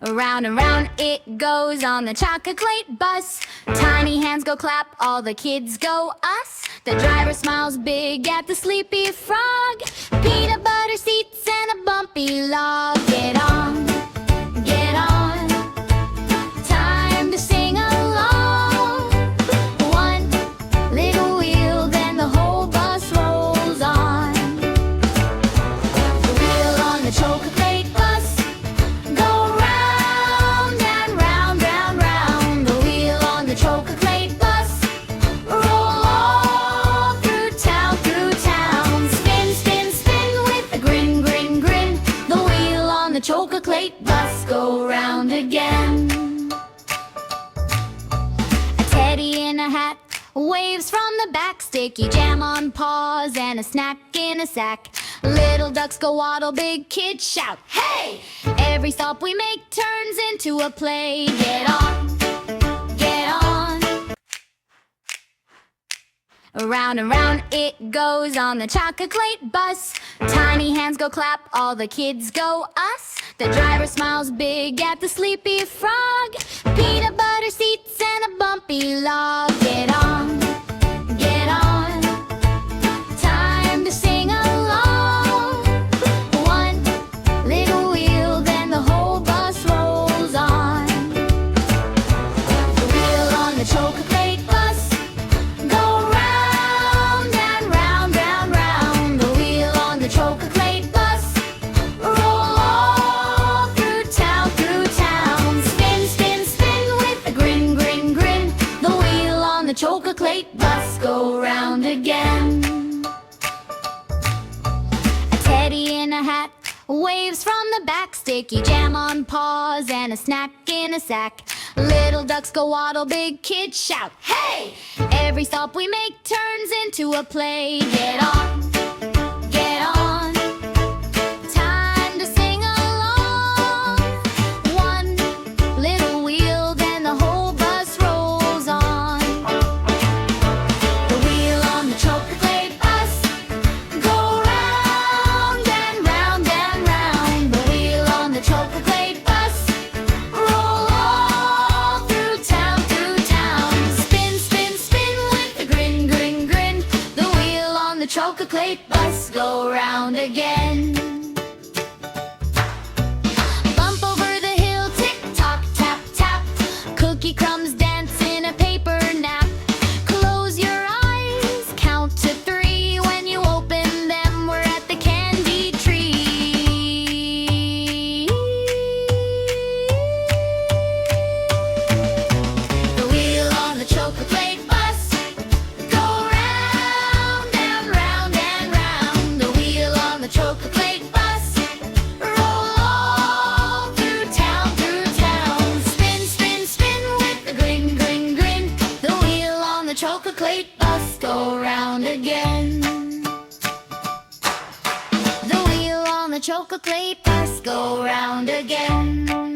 Round and round it goes on the chocolate bus. Tiny hands go clap, all the kids go us. The driver smiles big at the sleepy frog. Peanut butter seats and a bumpy log. Get on, get on, time to sing along. One little wheel, then the whole bus rolls on. The wheel on the chocolate bus go round and round, round, round. The wheel on the chocolate bus roll all through town, through town. Spin, spin, spin with a grin, grin, grin. The wheel on the chocolate bus go round again. A teddy in a hat waves from the back. Sticky jam on paws and a snack in a sack. Little ducks go waddle, big kids shout, hey! Every stop we make turns into a play. Get on, get on. Round and round it goes on the chocolate bus. Tiny hands go clap, all the kids go us. The driver smiles big at the sleepy frog. Peanut butter seats and a bumpy log. Get on, get on, time to sing along. One little wheel, then the whole bus rolls on. The wheel on the chocolate bus go round and round, round, round. The wheel on the chocolate bus roll all through town, through town. Spin, spin, spin with a grin, grin, grin. The wheel on the chocolate bus go round again. A teddy in a hat waves from the back. Sticky jam on paws and a snack in a sack. Little ducks go waddle, big kids shout, hey! Every stop we make turns into a play. Get on, get on, time to sing along. One little wheel, then the whole bus rolls on. The wheel on the chocolate bus go round and round and round. The wheel on the chocolate bus roll all through town, through town. Spin, spin, spin with a grin, grin, grin. The wheel on the chocolate bus go round again. Bump over the hill, tick tock, tap, tap. Cookie crumbs dance in a paper nap. Close your eyes, count to 3. When you open them, we're at the candy tree. The wheel on the chocolate bus go round and round and round. The wheel on the chocolate bus roll all through town, through town. Spin, spin, spin with a grin, grin, grin. The wheel on the chocolate bus go round again. The wheel on the chocolate bus go round again.